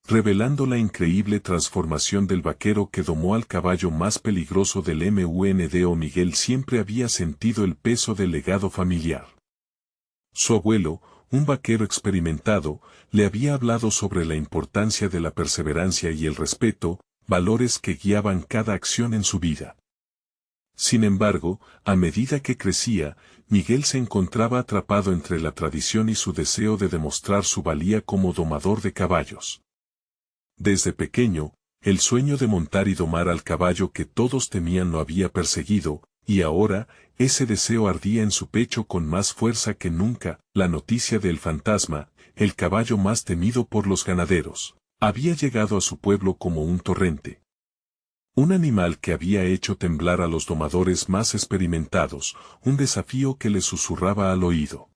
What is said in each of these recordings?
revelando la increíble transformación del vaquero que domó al caballo más peligroso del mundo. Miguel siempre había sentido el peso del legado familiar. Su abuelo, un vaquero experimentado, le había hablado sobre la importancia de la perseverancia y el respeto, valores que guiaban cada acción en su vida. Sin embargo, a medida que crecía, Miguel se encontraba atrapado entre la tradición y su deseo de demostrar su valía como domador de caballos. Desde pequeño, el sueño de montar y domar al caballo que todos temían lo había perseguido, y ahora, ese deseo ardía en su pecho con más fuerza que nunca. La noticia del fantasma, el caballo más temido por los ganaderos, había llegado a su pueblo como un torrente. Un animal que había hecho temblar a los domadores más experimentados, un desafío que le susurraba al oído.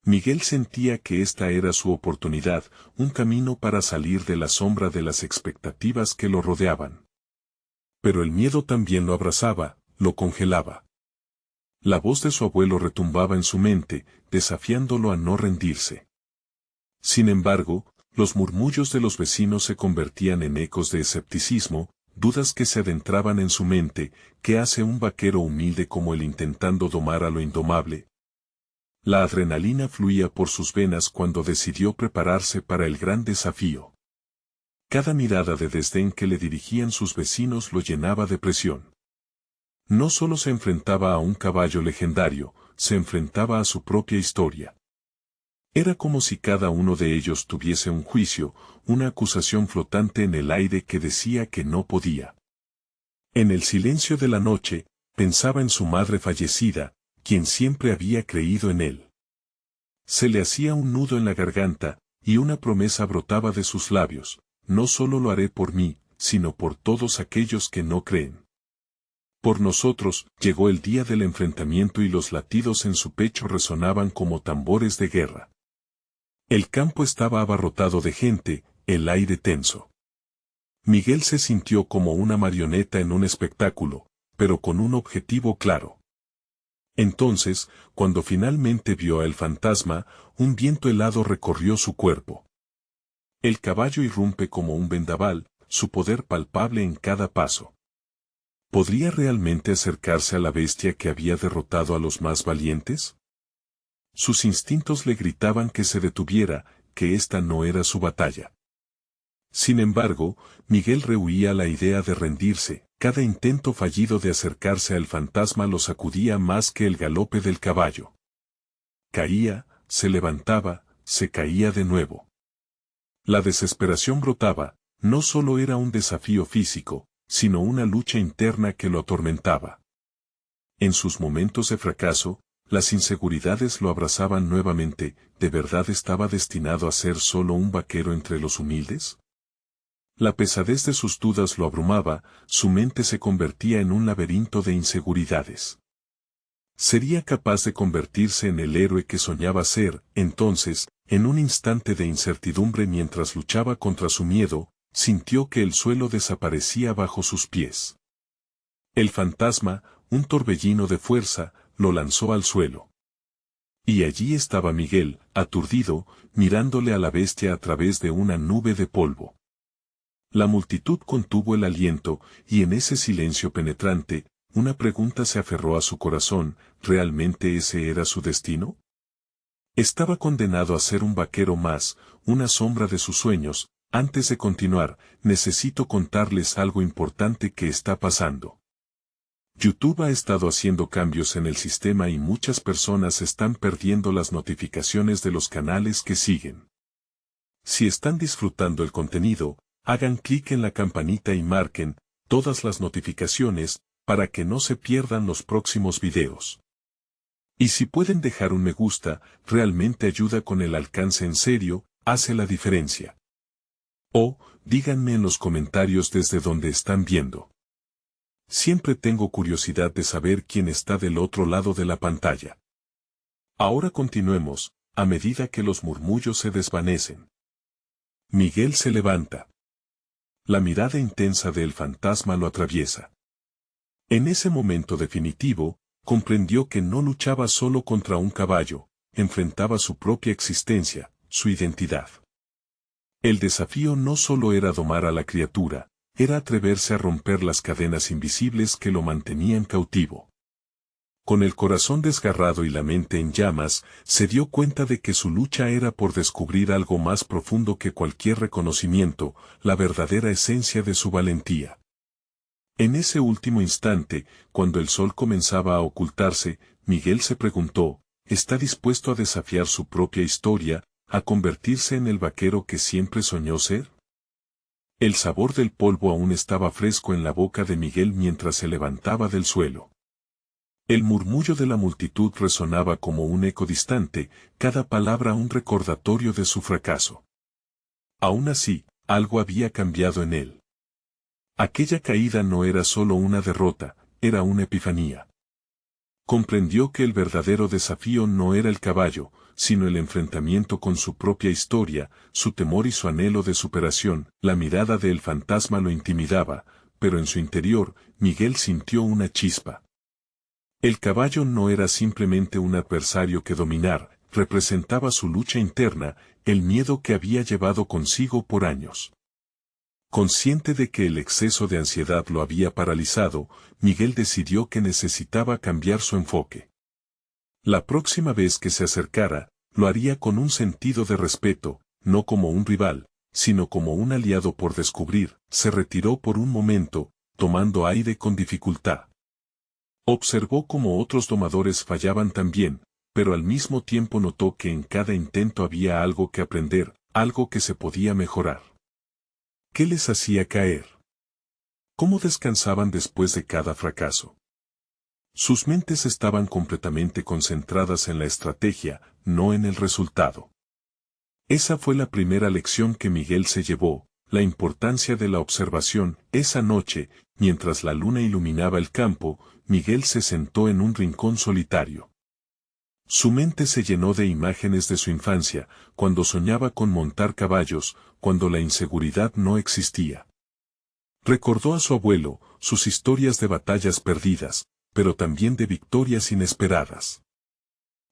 Miguel sentía que esta era su oportunidad, un camino para salir de la sombra de las expectativas que lo rodeaban. Pero el miedo también lo abrazaba, lo congelaba. La voz de su abuelo retumbaba en su mente, desafiándolo a no rendirse. Sin embargo, los murmullos de los vecinos se convertían en ecos de escepticismo, dudas que se adentraban en su mente. ¿Qué hace un vaquero humilde como él intentando domar a lo indomable? La adrenalina fluía por sus venas cuando decidió prepararse para el gran desafío. Cada mirada de desdén que le dirigían sus vecinos lo llenaba de presión. No solo se enfrentaba a un caballo legendario, se enfrentaba a su propia historia. Era como si cada uno de ellos tuviese un juicio, una acusación flotante en el aire que decía que no podía. En el silencio de la noche, pensaba en su madre fallecida, quien siempre había creído en él. Se le hacía un nudo en la garganta, y una promesa brotaba de sus labios: no solo lo haré por mí, sino por todos aquellos que no creen. Por nosotros. Llegó el día del enfrentamiento y los latidos en su pecho resonaban como tambores de guerra. El campo estaba abarrotado de gente, el aire tenso. Miguel se sintió como una marioneta en un espectáculo, pero con un objetivo claro. Entonces, cuando finalmente vio al fantasma, un viento helado recorrió su cuerpo. El caballo irrumpe como un vendaval, su poder palpable en cada paso. ¿Podría realmente acercarse a la bestia que había derrotado a los más valientes? Sus instintos le gritaban que se detuviera, que esta no era su batalla. Sin embargo, Miguel rehuía la idea de rendirse. Cada intento fallido de acercarse al fantasma lo sacudía más que el galope del caballo. Caía, se levantaba, se caía de nuevo. La desesperación brotaba. No solo era un desafío físico, sino una lucha interna que lo atormentaba. En sus momentos de fracaso, las inseguridades lo abrazaban nuevamente. ¿De verdad estaba destinado a ser solo un vaquero entre los humildes? La pesadez de sus dudas lo abrumaba, su mente se convertía en un laberinto de inseguridades. ¿Sería capaz de convertirse en el héroe que soñaba ser? Entonces, en un instante de incertidumbre mientras luchaba contra su miedo, sintió que el suelo desaparecía bajo sus pies. El fantasma, un torbellino de fuerza, lo lanzó al suelo. Y allí estaba Miguel, aturdido, mirándole a la bestia a través de una nube de polvo. La multitud contuvo el aliento, y en ese silencio penetrante, una pregunta se aferró a su corazón: ¿realmente ese era su destino? Estaba condenado a ser un vaquero más, una sombra de sus sueños. Antes de continuar, necesito contarles algo importante que está pasando. YouTube ha estado haciendo cambios en el sistema y muchas personas están perdiendo las notificaciones de los canales que siguen. Si están disfrutando el contenido, hagan clic en la campanita y marquen todas las notificaciones para que no se pierdan los próximos videos. Y si pueden dejar un me gusta, realmente ayuda con el alcance. En serio, hace la diferencia. O, díganme en los comentarios desde donde están viendo. Siempre tengo curiosidad de saber quién está del otro lado de la pantalla. Ahora continuemos, a medida que los murmullos se desvanecen. Miguel se levanta. La mirada intensa del fantasma lo atraviesa. En ese momento definitivo, comprendió que no luchaba solo contra un caballo, enfrentaba su propia existencia, su identidad. El desafío no solo era domar a la criatura, era atreverse a romper las cadenas invisibles que lo mantenían cautivo. Con el corazón desgarrado y la mente en llamas, se dio cuenta de que su lucha era por descubrir algo más profundo que cualquier reconocimiento, la verdadera esencia de su valentía. En ese último instante, cuando el sol comenzaba a ocultarse, Miguel se preguntó, ¿está dispuesto a desafiar su propia historia, a convertirse en el vaquero que siempre soñó ser? El sabor del polvo aún estaba fresco en la boca de Miguel mientras se levantaba del suelo. El murmullo de la multitud resonaba como un eco distante, cada palabra un recordatorio de su fracaso. Aún así, algo había cambiado en él. Aquella caída no era solo una derrota, era una epifanía. Comprendió que el verdadero desafío no era el caballo, sino el enfrentamiento con su propia historia, su temor y su anhelo de superación. La mirada del fantasma lo intimidaba, pero en su interior, Miguel sintió una chispa. El caballo no era simplemente un adversario que dominar, representaba su lucha interna, el miedo que había llevado consigo por años. Consciente de que el exceso de ansiedad lo había paralizado, Miguel decidió que necesitaba cambiar su enfoque. La próxima vez que se acercara, lo haría con un sentido de respeto, no como un rival, sino como un aliado por descubrir. Se retiró por un momento, tomando aire con dificultad. Observó cómo otros domadores fallaban también, pero al mismo tiempo notó que en cada intento había algo que aprender, algo que se podía mejorar. ¿Qué les hacía caer? ¿Cómo descansaban después de cada fracaso? Sus mentes estaban completamente concentradas en la estrategia, no en el resultado. Esa fue la primera lección que Miguel se llevó, la importancia de la observación. Esa noche, mientras la luna iluminaba el campo, Miguel se sentó en un rincón solitario. Su mente se llenó de imágenes de su infancia, cuando soñaba con montar caballos, cuando la inseguridad no existía. Recordó a su abuelo, sus historias de batallas perdidas, pero también de victorias inesperadas.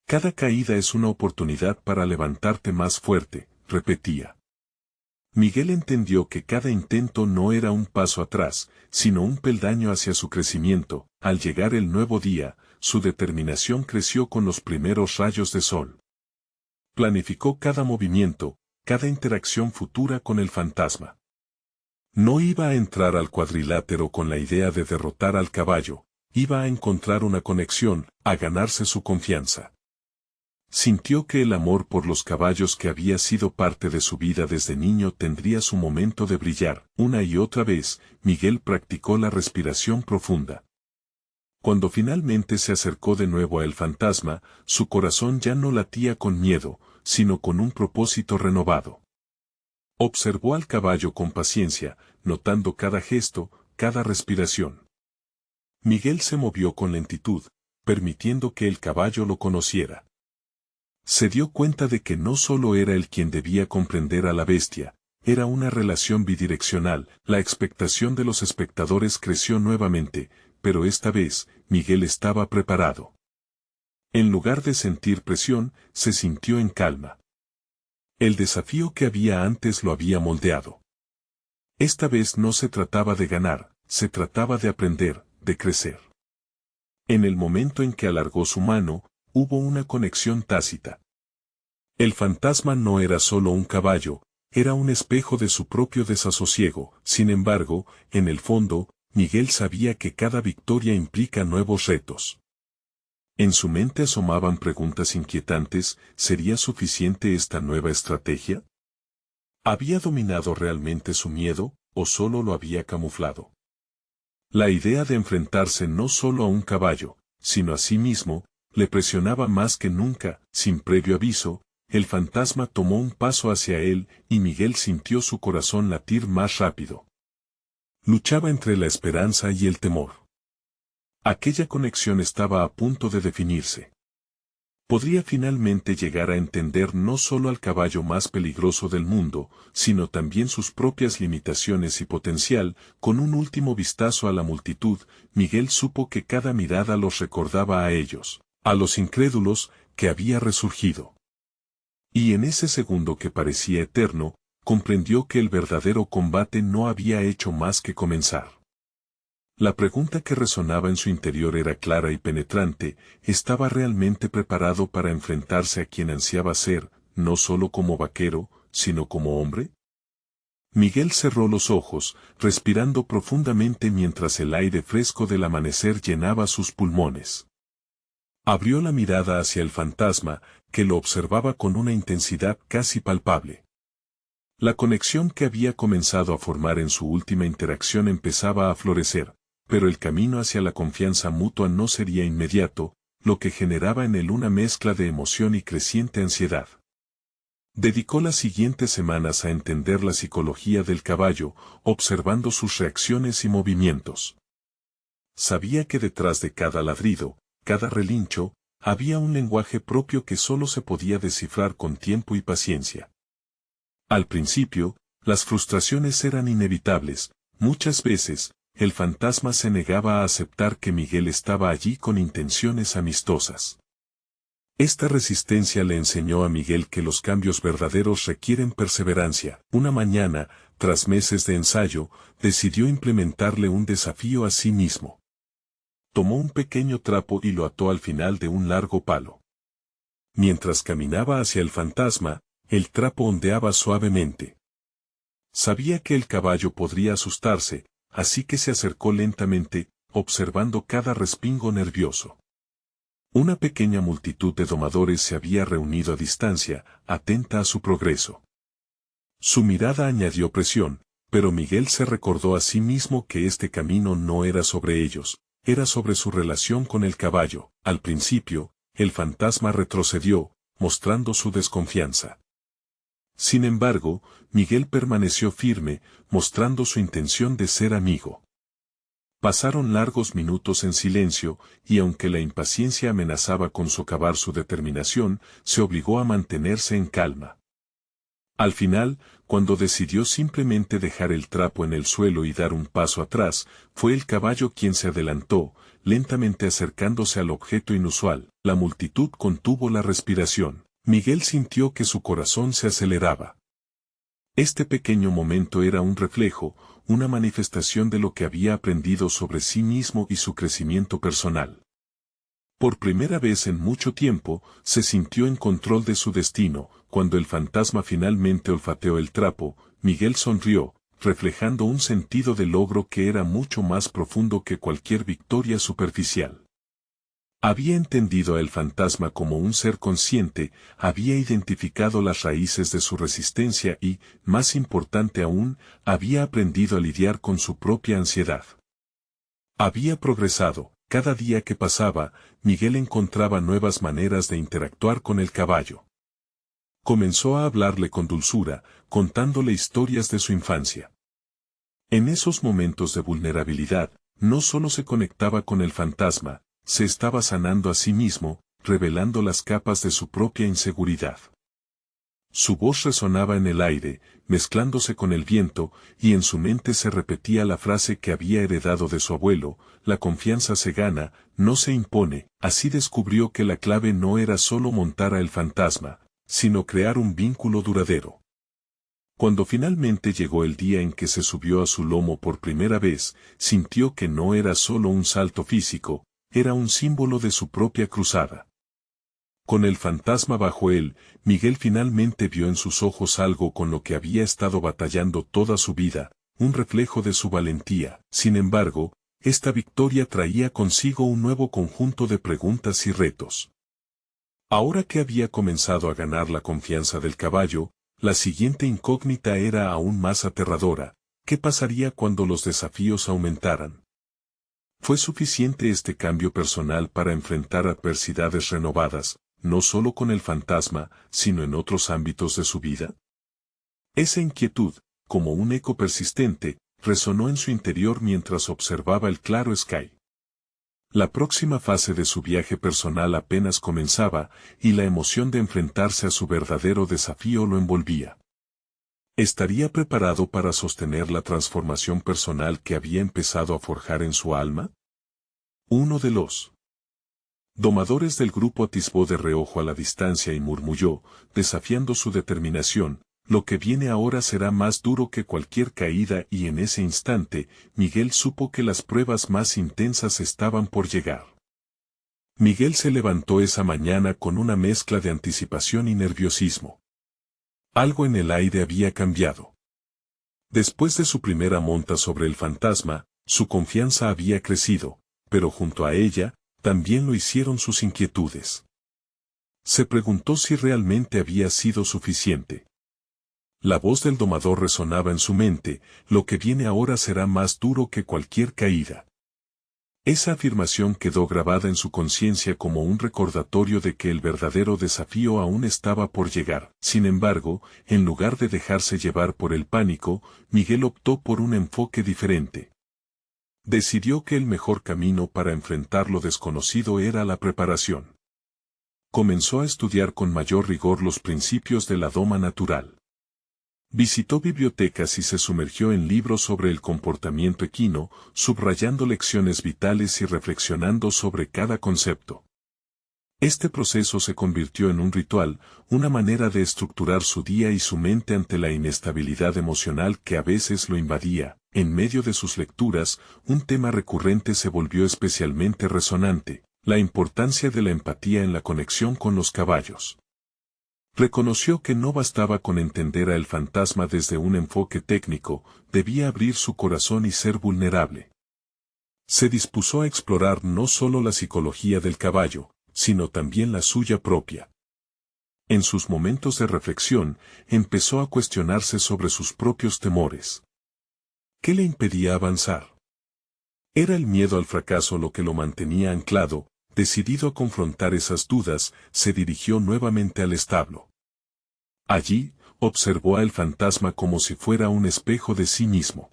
Cada caída es una oportunidad para levantarte más fuerte, repetía. Miguel entendió que cada intento no era un paso atrás, sino un peldaño hacia su crecimiento. Al llegar el nuevo día, su determinación creció con los primeros rayos de sol. Planificó cada movimiento, cada interacción futura con el fantasma. No iba a entrar al cuadrilátero con la idea de derrotar al caballo, iba a encontrar una conexión, a ganarse su confianza. Sintió que el amor por los caballos que había sido parte de su vida desde niño tendría su momento de brillar. Una y otra vez, Miguel practicó la respiración profunda. Cuando finalmente se acercó de nuevo al fantasma, su corazón ya no latía con miedo, sino con un propósito renovado. Observó al caballo con paciencia, notando cada gesto, cada respiración. Miguel se movió con lentitud, permitiendo que el caballo lo conociera. Se dio cuenta de que no solo era él quien debía comprender a la bestia, era una relación bidireccional. La expectación de los espectadores creció nuevamente, pero esta vez, Miguel estaba preparado. En lugar de sentir presión, se sintió en calma. El desafío que había antes lo había moldeado. Esta vez no se trataba de ganar, se trataba de aprender, de crecer. En el momento en que alargó su mano, hubo una conexión tácita. El fantasma no era solo un caballo, era un espejo de su propio desasosiego. Sin embargo, en el fondo, Miguel sabía que cada victoria implica nuevos retos. En su mente asomaban preguntas inquietantes: ¿sería suficiente esta nueva estrategia? ¿Había dominado realmente su miedo, o solo lo había camuflado? La idea de enfrentarse no solo a un caballo, sino a sí mismo, le presionaba más que nunca. Sin previo aviso, el fantasma tomó un paso hacia él, y Miguel sintió su corazón latir más rápido. Luchaba entre la esperanza y el temor. Aquella conexión estaba a punto de definirse. Podría finalmente llegar a entender no solo al caballo más peligroso del mundo, sino también sus propias limitaciones y potencial. Con un último vistazo a la multitud, Miguel supo que cada mirada los recordaba a ellos, a los incrédulos, que había resurgido. Y en ese segundo que parecía eterno, comprendió que el verdadero combate no había hecho más que comenzar. La pregunta que resonaba en su interior era clara y penetrante: ¿estaba realmente preparado para enfrentarse a quien ansiaba ser, no solo como vaquero, sino como hombre? Miguel cerró los ojos, respirando profundamente mientras el aire fresco del amanecer llenaba sus pulmones. Abrió la mirada hacia el fantasma, que lo observaba con una intensidad casi palpable. La conexión que había comenzado a formar en su última interacción empezaba a florecer, pero el camino hacia la confianza mutua no sería inmediato, lo que generaba en él una mezcla de emoción y creciente ansiedad. Dedicó las siguientes semanas a entender la psicología del caballo, observando sus reacciones y movimientos. Sabía que detrás de cada ladrido, cada relincho, había un lenguaje propio que solo se podía descifrar con tiempo y paciencia. Al principio, las frustraciones eran inevitables. Muchas veces, el fantasma se negaba a aceptar que Miguel estaba allí con intenciones amistosas. Esta resistencia le enseñó a Miguel que los cambios verdaderos requieren perseverancia. Una mañana, tras meses de ensayo, decidió implementarle un desafío a sí mismo. Tomó un pequeño trapo y lo ató al final de un largo palo. Mientras caminaba hacia el fantasma, el trapo ondeaba suavemente. Sabía que el caballo podría asustarse, así que se acercó lentamente, observando cada respingo nervioso. Una pequeña multitud de domadores se había reunido a distancia, atenta a su progreso. Su mirada añadió presión, pero Miguel se recordó a sí mismo que este camino no era sobre ellos, era sobre su relación con el caballo. Al principio, el fantasma retrocedió, mostrando su desconfianza. Sin embargo, Miguel permaneció firme, mostrando su intención de ser amigo. Pasaron largos minutos en silencio, y aunque la impaciencia amenazaba con socavar su determinación, se obligó a mantenerse en calma. Al final, cuando decidió simplemente dejar el trapo en el suelo y dar un paso atrás, fue el caballo quien se adelantó, lentamente acercándose al objeto inusual. La multitud contuvo la respiración. Miguel sintió que su corazón se aceleraba. Este pequeño momento era un reflejo, una manifestación de lo que había aprendido sobre sí mismo y su crecimiento personal. Por primera vez en mucho tiempo, se sintió en control de su destino. Cuando el fantasma finalmente olfateó el trapo, Miguel sonrió, reflejando un sentido de logro que era mucho más profundo que cualquier victoria superficial. Había entendido al fantasma como un ser consciente, había identificado las raíces de su resistencia y, más importante aún, había aprendido a lidiar con su propia ansiedad. Había progresado. Cada día que pasaba, Miguel encontraba nuevas maneras de interactuar con el caballo. Comenzó a hablarle con dulzura, contándole historias de su infancia. En esos momentos de vulnerabilidad, no solo se conectaba con el fantasma, se estaba sanando a sí mismo, revelando las capas de su propia inseguridad. Su voz resonaba en el aire, mezclándose con el viento, y en su mente se repetía la frase que había heredado de su abuelo: la confianza se gana, no se impone. Así descubrió que la clave no era solo montar a el fantasma, sino crear un vínculo duradero. Cuando finalmente llegó el día en que se subió a su lomo por primera vez, sintió que no era solo un salto físico, era un símbolo de su propia cruzada. Con el fantasma bajo él, Miguel finalmente vio en sus ojos algo con lo que había estado batallando toda su vida, un reflejo de su valentía. Sin embargo, esta victoria traía consigo un nuevo conjunto de preguntas y retos. Ahora que había comenzado a ganar la confianza del caballo, la siguiente incógnita era aún más aterradora: ¿qué pasaría cuando los desafíos aumentaran? ¿Fue suficiente este cambio personal para enfrentar adversidades renovadas, no solo con el fantasma, sino en otros ámbitos de su vida? Esa inquietud, como un eco persistente, resonó en su interior mientras observaba el claro sky. La próxima fase de su viaje personal apenas comenzaba, y la emoción de enfrentarse a su verdadero desafío lo envolvía. ¿Estaría preparado para sostener la transformación personal que había empezado a forjar en su alma? Uno de los domadores del grupo atisbó de reojo a la distancia y murmulló, desafiando su determinación: lo que viene ahora será más duro que cualquier caída y en ese instante, Miguel supo que las pruebas más intensas estaban por llegar. Miguel se levantó esa mañana con una mezcla de anticipación y nerviosismo. Algo en el aire había cambiado. Después de su primera monta sobre el fantasma, su confianza había crecido, pero junto a ella, también lo hicieron sus inquietudes. Se preguntó si realmente había sido suficiente. La voz del domador resonaba en su mente, lo que viene ahora será más duro que cualquier caída. Esa afirmación quedó grabada en su conciencia como un recordatorio de que el verdadero desafío aún estaba por llegar. Sin embargo, en lugar de dejarse llevar por el pánico, Miguel optó por un enfoque diferente. Decidió que el mejor camino para enfrentar lo desconocido era la preparación. Comenzó a estudiar con mayor rigor los principios de la doma natural. Visitó bibliotecas y se sumergió en libros sobre el comportamiento equino, subrayando lecciones vitales y reflexionando sobre cada concepto. Este proceso se convirtió en un ritual, una manera de estructurar su día y su mente ante la inestabilidad emocional que a veces lo invadía. En medio de sus lecturas, un tema recurrente se volvió especialmente resonante: la importancia de la empatía en la conexión con los caballos. Reconoció que no bastaba con entender a el fantasma desde un enfoque técnico, debía abrir su corazón y ser vulnerable. Se dispuso a explorar no solo la psicología del caballo, sino también la suya propia. En sus momentos de reflexión, empezó a cuestionarse sobre sus propios temores. ¿Qué le impedía avanzar? ¿Era el miedo al fracaso lo que lo mantenía anclado? Decidido a confrontar esas dudas, se dirigió nuevamente al establo. Allí, observó al fantasma como si fuera un espejo de sí mismo.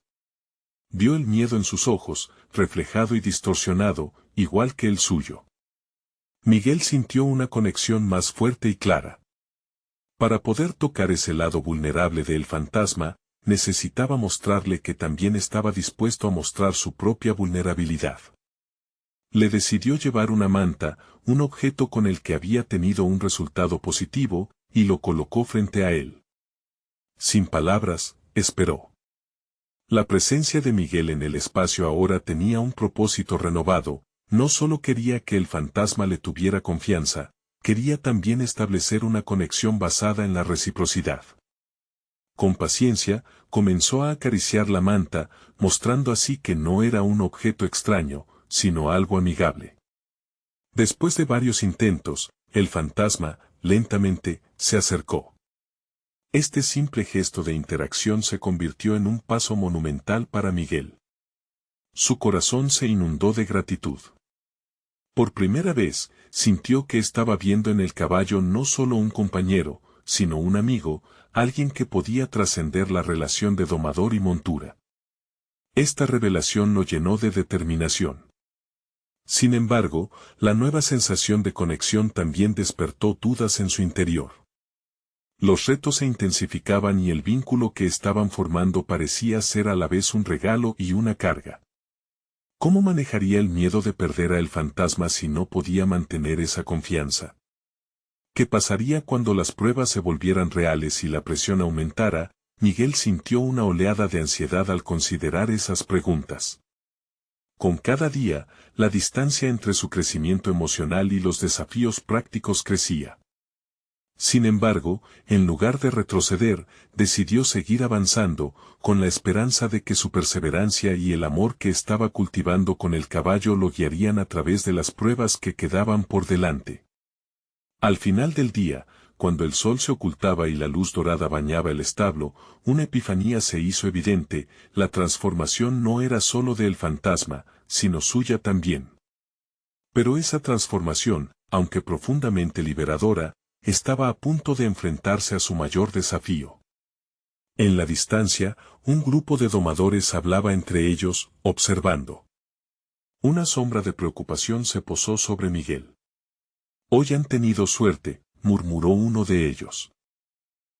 Vio el miedo en sus ojos, reflejado y distorsionado, igual que el suyo. Miguel sintió una conexión más fuerte y clara. Para poder tocar ese lado vulnerable del fantasma, necesitaba mostrarle que también estaba dispuesto a mostrar su propia vulnerabilidad. Le decidió llevar una manta, un objeto con el que había tenido un resultado positivo, y lo colocó frente a él. Sin palabras, esperó. La presencia de Miguel en el espacio ahora tenía un propósito renovado. No solo quería que el fantasma le tuviera confianza, quería también establecer una conexión basada en la reciprocidad. Con paciencia, comenzó a acariciar la manta, mostrando así que no era un objeto extraño, sino algo amigable. Después de varios intentos, el fantasma, lentamente, se acercó. Este simple gesto de interacción se convirtió en un paso monumental para Miguel. Su corazón se inundó de gratitud. Por primera vez, sintió que estaba viendo en el caballo no solo un compañero, sino un amigo, alguien que podía trascender la relación de domador y montura. Esta revelación lo llenó de determinación. Sin embargo, la nueva sensación de conexión también despertó dudas en su interior. Los retos se intensificaban y el vínculo que estaban formando parecía ser a la vez un regalo y una carga. ¿Cómo manejaría el miedo de perder a el fantasma si no podía mantener esa confianza? ¿Qué pasaría cuando las pruebas se volvieran reales y la presión aumentara? Miguel sintió una oleada de ansiedad al considerar esas preguntas. Con cada día, la distancia entre su crecimiento emocional y los desafíos prácticos crecía. Sin embargo, en lugar de retroceder, decidió seguir avanzando, con la esperanza de que su perseverancia y el amor que estaba cultivando con el caballo lo guiarían a través de las pruebas que quedaban por delante. Al final del día, cuando el sol se ocultaba y la luz dorada bañaba el establo, una epifanía se hizo evidente: la transformación no era solo del fantasma, sino suya también. Pero esa transformación, aunque profundamente liberadora, estaba a punto de enfrentarse a su mayor desafío. En la distancia, un grupo de domadores hablaba entre ellos, observando. Una sombra de preocupación se posó sobre Miguel. «Hoy han tenido suerte», murmuró uno de ellos.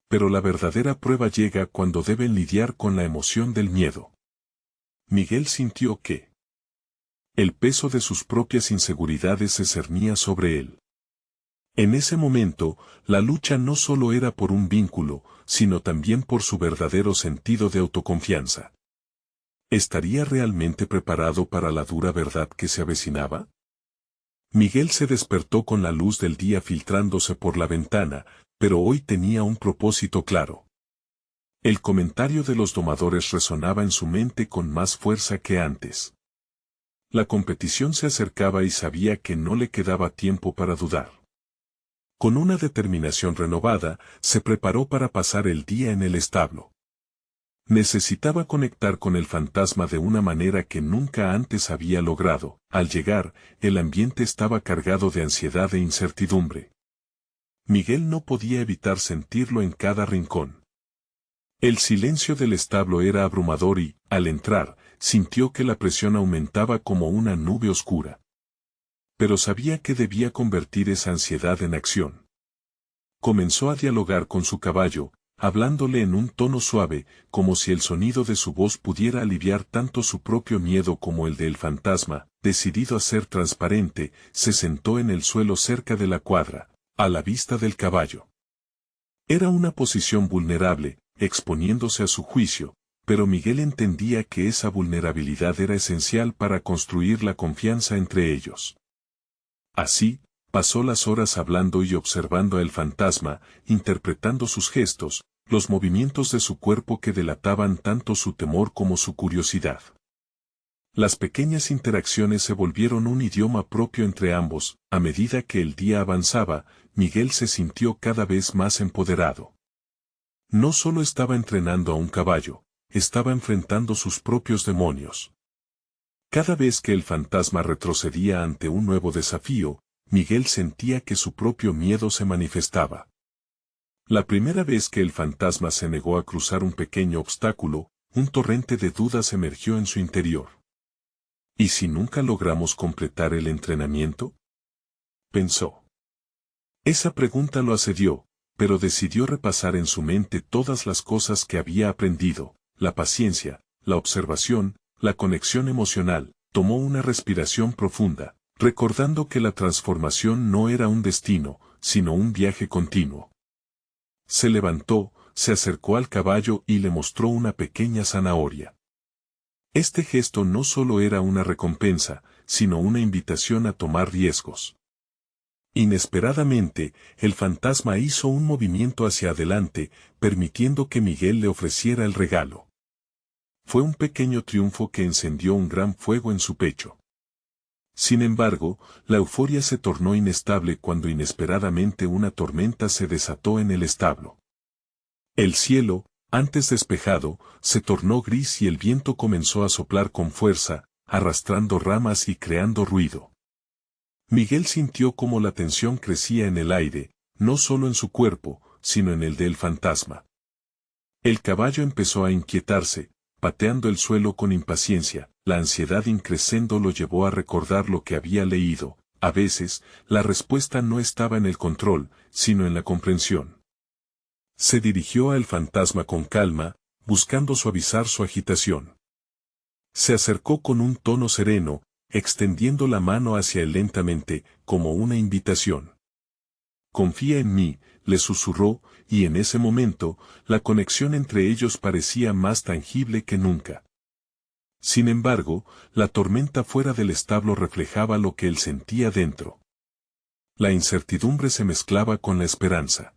Pero la verdadera prueba llega cuando deben lidiar con la emoción del miedo. Miguel sintió que el peso de sus propias inseguridades se cernía sobre él. En ese momento, la lucha no solo era por un vínculo, sino también por su verdadero sentido de autoconfianza. ¿Estaría realmente preparado para la dura verdad que se avecinaba? Miguel se despertó con la luz del día filtrándose por la ventana, pero hoy tenía un propósito claro. El comentario de los domadores resonaba en su mente con más fuerza que antes. La competición se acercaba y sabía que no le quedaba tiempo para dudar. Con una determinación renovada, se preparó para pasar el día en el establo. Necesitaba conectar con el fantasma de una manera que nunca antes había logrado. Al llegar, el ambiente estaba cargado de ansiedad e incertidumbre. Miguel no podía evitar sentirlo en cada rincón. El silencio del establo era abrumador y, al entrar, sintió que la presión aumentaba como una nube oscura. Pero sabía que debía convertir esa ansiedad en acción. Comenzó a dialogar con su caballo, hablándole en un tono suave, como si el sonido de su voz pudiera aliviar tanto su propio miedo como el del fantasma. Decidido a ser transparente, se sentó en el suelo cerca de la cuadra, a la vista del caballo. Era una posición vulnerable, exponiéndose a su juicio, pero Miguel entendía que esa vulnerabilidad era esencial para construir la confianza entre ellos. Así, pasó las horas hablando y observando al fantasma, interpretando sus gestos, los movimientos de su cuerpo que delataban tanto su temor como su curiosidad. Las pequeñas interacciones se volvieron un idioma propio entre ambos. A medida que el día avanzaba, Miguel se sintió cada vez más empoderado. No solo estaba entrenando a un caballo, estaba enfrentando sus propios demonios. Cada vez que el fantasma retrocedía ante un nuevo desafío, Miguel sentía que su propio miedo se manifestaba. La primera vez que el fantasma se negó a cruzar un pequeño obstáculo, un torrente de dudas emergió en su interior. ¿Y si nunca logramos completar el entrenamiento?, pensó. Esa pregunta lo asedió, pero decidió repasar en su mente todas las cosas que había aprendido: la paciencia, la observación, la conexión emocional. Tomó una respiración profunda, recordando que la transformación no era un destino, sino un viaje continuo. Se levantó, se acercó al caballo y le mostró una pequeña zanahoria. Este gesto no solo era una recompensa, sino una invitación a tomar riesgos. Inesperadamente, el fantasma hizo un movimiento hacia adelante, permitiendo que Miguel le ofreciera el regalo. Fue un pequeño triunfo que encendió un gran fuego en su pecho. Sin embargo, la euforia se tornó inestable cuando inesperadamente una tormenta se desató en el establo. El cielo, antes despejado, se tornó gris y el viento comenzó a soplar con fuerza, arrastrando ramas y creando ruido. Miguel sintió cómo la tensión crecía en el aire, no solo en su cuerpo, sino en el del fantasma. El caballo empezó a inquietarse, pateando el suelo con impaciencia. La ansiedad increscendo lo llevó a recordar lo que había leído. A veces, la respuesta no estaba en el control, sino en la comprensión. Se dirigió al fantasma con calma, buscando suavizar su agitación. Se acercó con un tono sereno, extendiendo la mano hacia él lentamente, como una invitación. «Confía en mí», le susurró, y en ese momento, la conexión entre ellos parecía más tangible que nunca. Sin embargo, la tormenta fuera del establo reflejaba lo que él sentía dentro. La incertidumbre se mezclaba con la esperanza.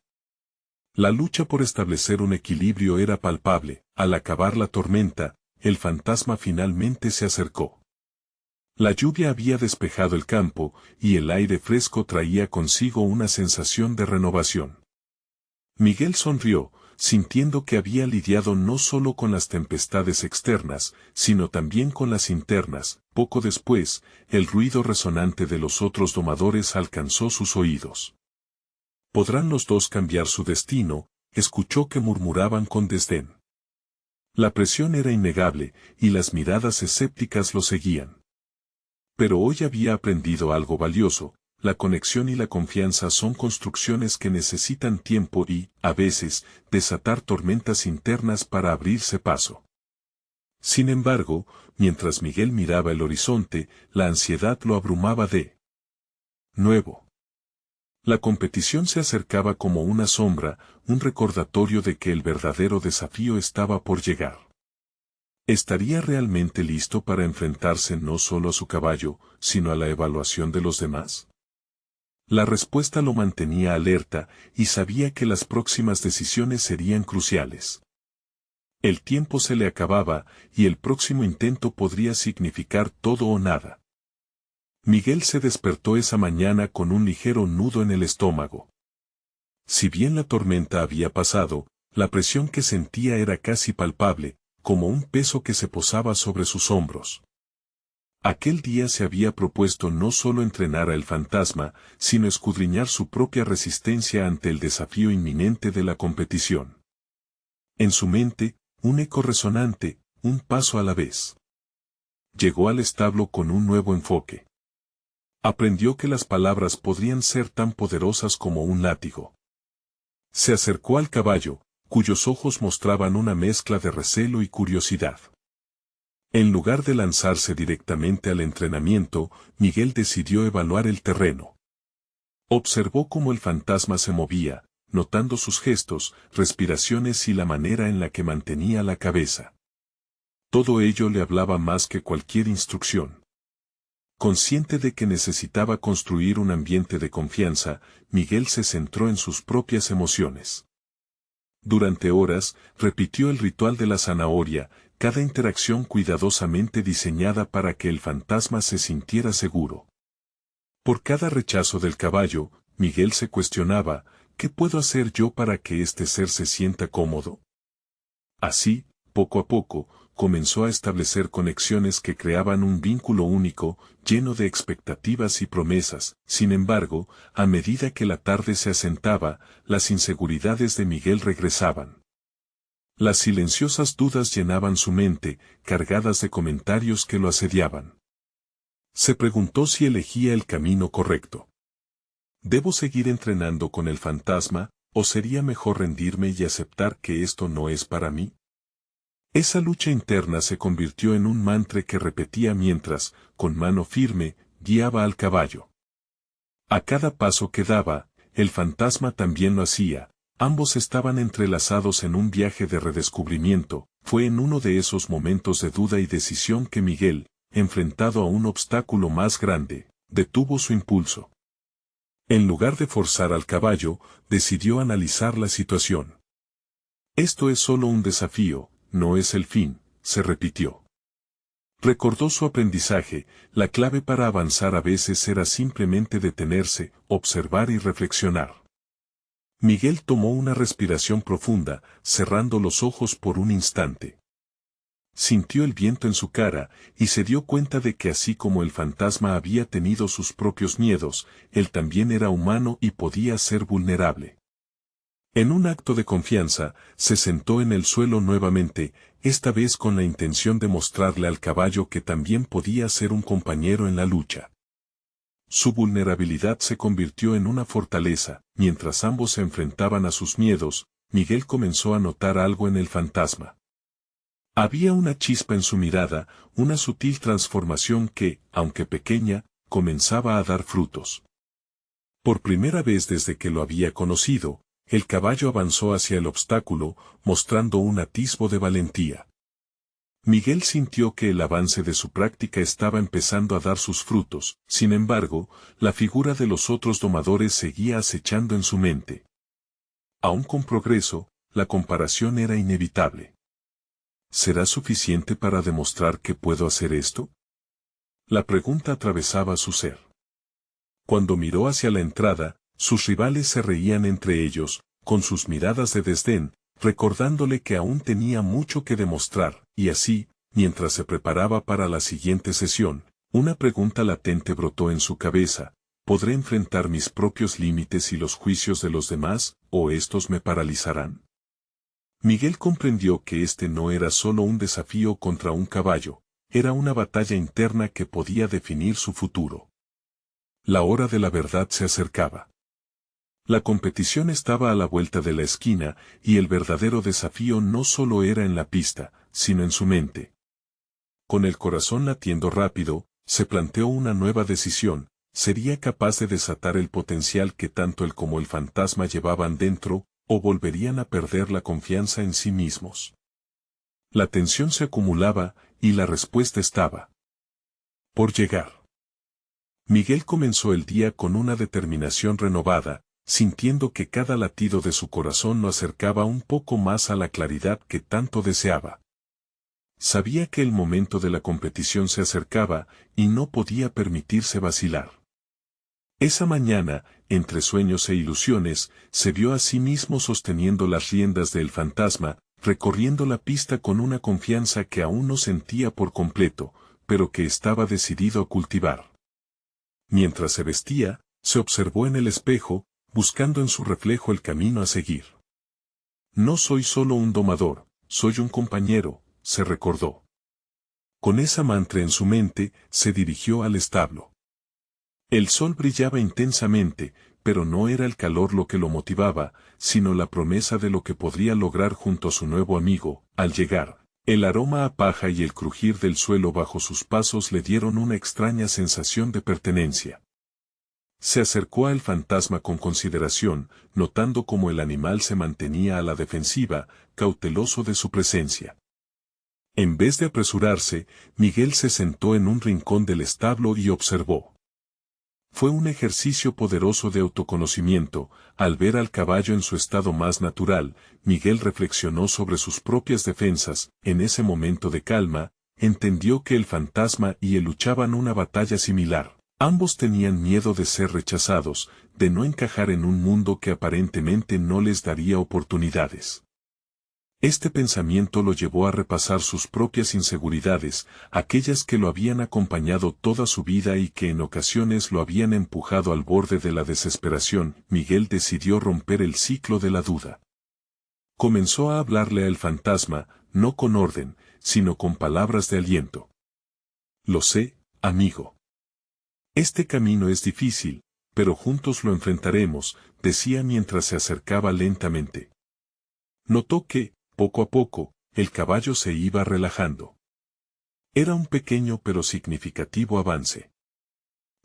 La lucha por establecer un equilibrio era palpable. Al acabar la tormenta, el fantasma finalmente se acercó. La lluvia había despejado el campo, y el aire fresco traía consigo una sensación de renovación. Miguel sonrió, sintiendo que había lidiado no solo con las tempestades externas, sino también con las internas. Poco después, el ruido resonante de los otros domadores alcanzó sus oídos. ¿Podrán los dos cambiar su destino?, escuchó que murmuraban con desdén. La presión era innegable, y las miradas escépticas lo seguían. Pero hoy había aprendido algo valioso: la conexión y la confianza son construcciones que necesitan tiempo y, a veces, desatar tormentas internas para abrirse paso. Sin embargo, mientras Miguel miraba el horizonte, la ansiedad lo abrumaba de nuevo. La competición se acercaba como una sombra, un recordatorio de que el verdadero desafío estaba por llegar. ¿Estaría realmente listo para enfrentarse no solo a su caballo, sino a la evaluación de los demás? La respuesta lo mantenía alerta y sabía que las próximas decisiones serían cruciales. El tiempo se le acababa y el próximo intento podría significar todo o nada. Miguel se despertó esa mañana con un ligero nudo en el estómago. Si bien la tormenta había pasado, la presión que sentía era casi palpable, como un peso que se posaba sobre sus hombros. Aquel día se había propuesto no solo entrenar al fantasma, sino escudriñar su propia resistencia ante el desafío inminente de la competición. En su mente, un eco resonante, un paso a la vez. Llegó al establo con un nuevo enfoque. Aprendió que las palabras podrían ser tan poderosas como un látigo. Se acercó al caballo, cuyos ojos mostraban una mezcla de recelo y curiosidad. En lugar de lanzarse directamente al entrenamiento, Miguel decidió evaluar el terreno. Observó cómo el fantasma se movía, notando sus gestos, respiraciones y la manera en la que mantenía la cabeza. Todo ello le hablaba más que cualquier instrucción. Consciente de que necesitaba construir un ambiente de confianza, Miguel se centró en sus propias emociones. Durante horas, repitió el ritual de la zanahoria, cada interacción cuidadosamente diseñada para que el fantasma se sintiera seguro. Por cada rechazo del caballo, Miguel se cuestionaba, ¿qué puedo hacer yo para que este ser se sienta cómodo? Así, poco a poco, comenzó a establecer conexiones que creaban un vínculo único, lleno de expectativas y promesas. Sin embargo, a medida que la tarde se asentaba, las inseguridades de Miguel regresaban. Las silenciosas dudas llenaban su mente, cargadas de comentarios que lo asediaban. Se preguntó si elegía el camino correcto. ¿Debo seguir entrenando con el fantasma, o sería mejor rendirme y aceptar que esto no es para mí? Esa lucha interna se convirtió en un mantra que repetía mientras, con mano firme, guiaba al caballo. A cada paso que daba, el fantasma también lo hacía. Ambos estaban entrelazados en un viaje de redescubrimiento. Fue en uno de esos momentos de duda y decisión que Miguel, enfrentado a un obstáculo más grande, detuvo su impulso. En lugar de forzar al caballo, decidió analizar la situación. Esto es solo un desafío, no es el fin, se repitió. Recordó su aprendizaje, la clave para avanzar a veces era simplemente detenerse, observar y reflexionar. Miguel tomó una respiración profunda, cerrando los ojos por un instante. Sintió el viento en su cara, y se dio cuenta de que así como el fantasma había tenido sus propios miedos, él también era humano y podía ser vulnerable. En un acto de confianza, se sentó en el suelo nuevamente, esta vez con la intención de mostrarle al caballo que también podía ser un compañero en la lucha. Su vulnerabilidad se convirtió en una fortaleza. Mientras ambos se enfrentaban a sus miedos, Miguel comenzó a notar algo en el fantasma. Había una chispa en su mirada, una sutil transformación que, aunque pequeña, comenzaba a dar frutos. Por primera vez desde que lo había conocido, el caballo avanzó hacia el obstáculo, mostrando un atisbo de valentía. Miguel sintió que el avance de su práctica estaba empezando a dar sus frutos. Sin embargo, la figura de los otros domadores seguía acechando en su mente. Aún con progreso, la comparación era inevitable. ¿Será suficiente para demostrar que puedo hacer esto? La pregunta atravesaba su ser. Cuando miró hacia la entrada, sus rivales se reían entre ellos, con sus miradas de desdén, recordándole que aún tenía mucho que demostrar, y así, mientras se preparaba para la siguiente sesión, una pregunta latente brotó en su cabeza: ¿podré enfrentar mis propios límites y los juicios de los demás, o estos me paralizarán? Miguel comprendió que este no era solo un desafío contra un caballo, era una batalla interna que podía definir su futuro. La hora de la verdad se acercaba. La competición estaba a la vuelta de la esquina, y el verdadero desafío no solo era en la pista, sino en su mente. Con el corazón latiendo rápido, se planteó una nueva decisión: ¿Sería capaz de desatar el potencial que tanto él como el fantasma llevaban dentro, o volverían a perder la confianza en sí mismos? La tensión se acumulaba, y la respuesta estaba por llegar. Miguel comenzó el día con una determinación renovada, sintiendo que cada latido de su corazón lo acercaba un poco más a la claridad que tanto deseaba. Sabía que el momento de la competición se acercaba, y no podía permitirse vacilar. Esa mañana, entre sueños e ilusiones, se vio a sí mismo sosteniendo las riendas del fantasma, recorriendo la pista con una confianza que aún no sentía por completo, pero que estaba decidido a cultivar. Mientras se vestía, se observó en el espejo, buscando en su reflejo el camino a seguir. No soy solo un domador, soy un compañero, se recordó. Con esa mantra en su mente, se dirigió al establo. El sol brillaba intensamente, pero no era el calor lo que lo motivaba, sino la promesa de lo que podría lograr junto a su nuevo amigo. Al llegar, el aroma a paja y el crujir del suelo bajo sus pasos le dieron una extraña sensación de pertenencia. Se acercó al fantasma con consideración, notando cómo el animal se mantenía a la defensiva, cauteloso de su presencia. En vez de apresurarse, Miguel se sentó en un rincón del establo y observó. Fue un ejercicio poderoso de autoconocimiento. Al ver al caballo en su estado más natural, Miguel reflexionó sobre sus propias defensas. En ese momento de calma, entendió que el fantasma y él luchaban una batalla similar. Ambos tenían miedo de ser rechazados, de no encajar en un mundo que aparentemente no les daría oportunidades. Este pensamiento lo llevó a repasar sus propias inseguridades, aquellas que lo habían acompañado toda su vida y que en ocasiones lo habían empujado al borde de la desesperación. Miguel decidió romper el ciclo de la duda. Comenzó a hablarle al fantasma, no con orden, sino con palabras de aliento. Lo sé, amigo. Este camino es difícil, pero juntos lo enfrentaremos, decía mientras se acercaba lentamente. Notó que, poco a poco, el caballo se iba relajando. Era un pequeño pero significativo avance.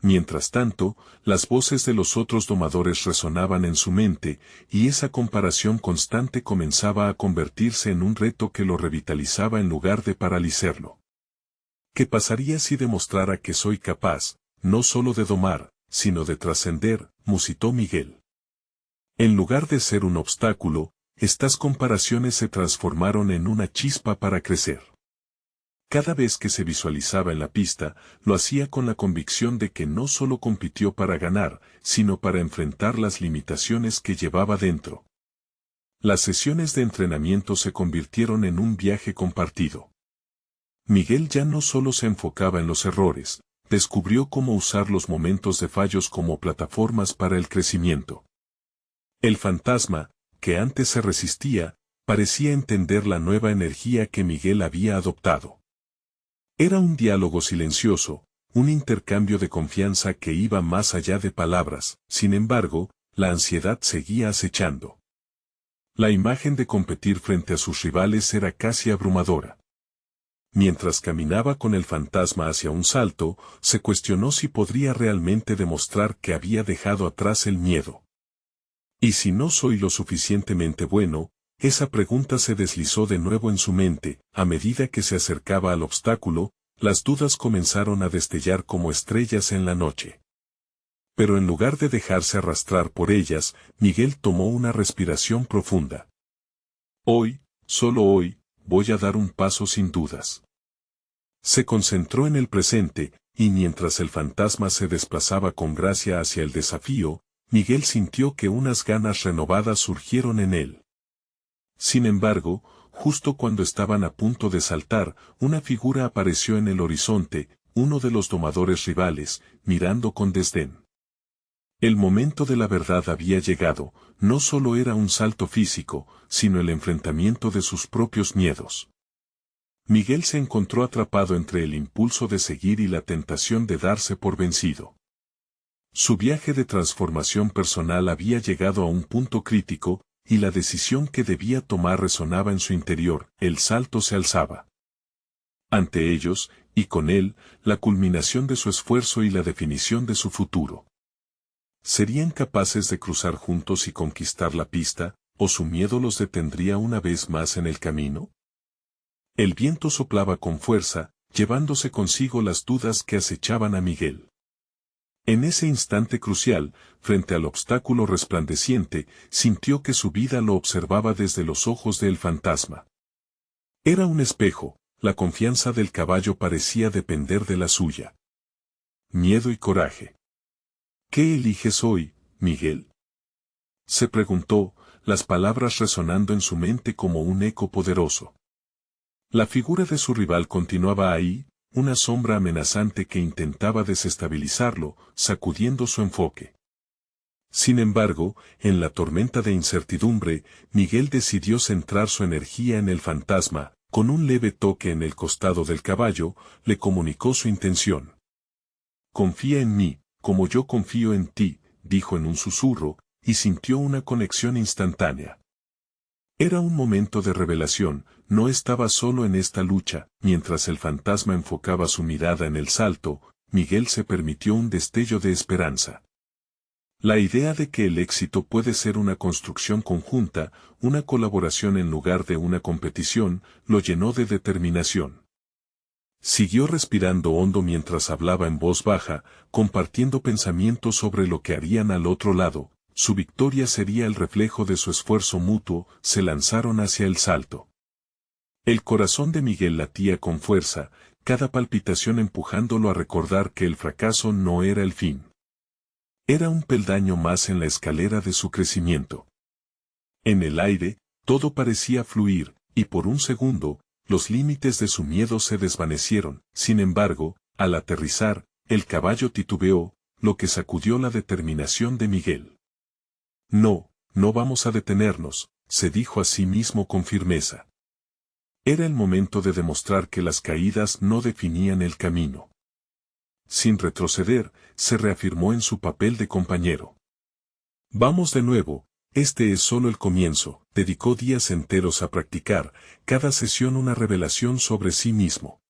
Mientras tanto, las voces de los otros domadores resonaban en su mente, y esa comparación constante comenzaba a convertirse en un reto que lo revitalizaba en lugar de paralizarlo. ¿Qué pasaría si demostrara que soy capaz, no solo de domar, sino de trascender?, musitó Miguel. En lugar de ser un obstáculo, estas comparaciones se transformaron en una chispa para crecer. Cada vez que se visualizaba en la pista, lo hacía con la convicción de que no solo compitió para ganar, sino para enfrentar las limitaciones que llevaba dentro. Las sesiones de entrenamiento se convirtieron en un viaje compartido. Miguel ya no solo se enfocaba en los errores, descubrió cómo usar los momentos de fallos como plataformas para el crecimiento. El fantasma, que antes se resistía, parecía entender la nueva energía que Miguel había adoptado. Era un diálogo silencioso, un intercambio de confianza que iba más allá de palabras. Sin embargo, la ansiedad seguía acechando. La imagen de competir frente a sus rivales era casi abrumadora. Mientras caminaba con el fantasma hacia un salto, se cuestionó si podría realmente demostrar que había dejado atrás el miedo. ¿Y si no soy lo suficientemente bueno? Esa pregunta se deslizó de nuevo en su mente. A medida que se acercaba al obstáculo, las dudas comenzaron a destellar como estrellas en la noche. Pero en lugar de dejarse arrastrar por ellas, Miguel tomó una respiración profunda. Hoy, solo hoy, voy a dar un paso sin dudas. Se concentró en el presente, y mientras el fantasma se desplazaba con gracia hacia el desafío, Miguel sintió que unas ganas renovadas surgieron en él. Sin embargo, justo cuando estaban a punto de saltar, una figura apareció en el horizonte, uno de los domadores rivales, mirando con desdén. El momento de la verdad había llegado. No solo era un salto físico, sino el enfrentamiento de sus propios miedos. Miguel se encontró atrapado entre el impulso de seguir y la tentación de darse por vencido. Su viaje de transformación personal había llegado a un punto crítico, y la decisión que debía tomar resonaba en su interior. El salto se alzaba. ante ellos, y con él, la culminación de su esfuerzo y la definición de su futuro. ¿Serían capaces de cruzar juntos y conquistar la pista, o su miedo los detendría una vez más en el camino? El viento soplaba con fuerza, llevándose consigo las dudas que acechaban a Miguel. En ese instante crucial, frente al obstáculo resplandeciente, sintió que su vida lo observaba desde los ojos del fantasma. Era un espejo, la confianza del caballo parecía depender de la suya. Miedo y coraje. ¿Qué eliges hoy, Miguel? Se preguntó, las palabras resonando en su mente como un eco poderoso. La figura de su rival continuaba ahí, una sombra amenazante que intentaba desestabilizarlo, sacudiendo su enfoque. Sin embargo, en la tormenta de incertidumbre, Miguel decidió centrar su energía en el fantasma, con un leve toque en el costado del caballo, le comunicó su intención. Confía en mí, como yo confío en ti, dijo en un susurro, y sintió una conexión instantánea. Era un momento de revelación, no estaba solo en esta lucha. Mientras el fantasma enfocaba su mirada en el salto, Miguel se permitió un destello de esperanza. La idea de que el éxito puede ser una construcción conjunta, una colaboración en lugar de una competición, lo llenó de determinación. Siguió respirando hondo mientras hablaba en voz baja, compartiendo pensamientos sobre lo que harían al otro lado. Su victoria sería el reflejo de su esfuerzo mutuo. Se lanzaron hacia el salto. El corazón de Miguel latía con fuerza, cada palpitación empujándolo a recordar que el fracaso no era el fin. Era un peldaño más en la escalera de su crecimiento. En el aire, todo parecía fluir, y por un segundo, los límites de su miedo se desvanecieron. Sin embargo, al aterrizar, el caballo titubeó, lo que sacudió la determinación de Miguel. No, no vamos a detenernos, se dijo a sí mismo con firmeza. Era el momento de demostrar que las caídas no definían el camino. Sin retroceder, se reafirmó en su papel de compañero. Vamos de nuevo, este es solo el comienzo. Dedicó días enteros a practicar, cada sesión una revelación sobre sí mismo.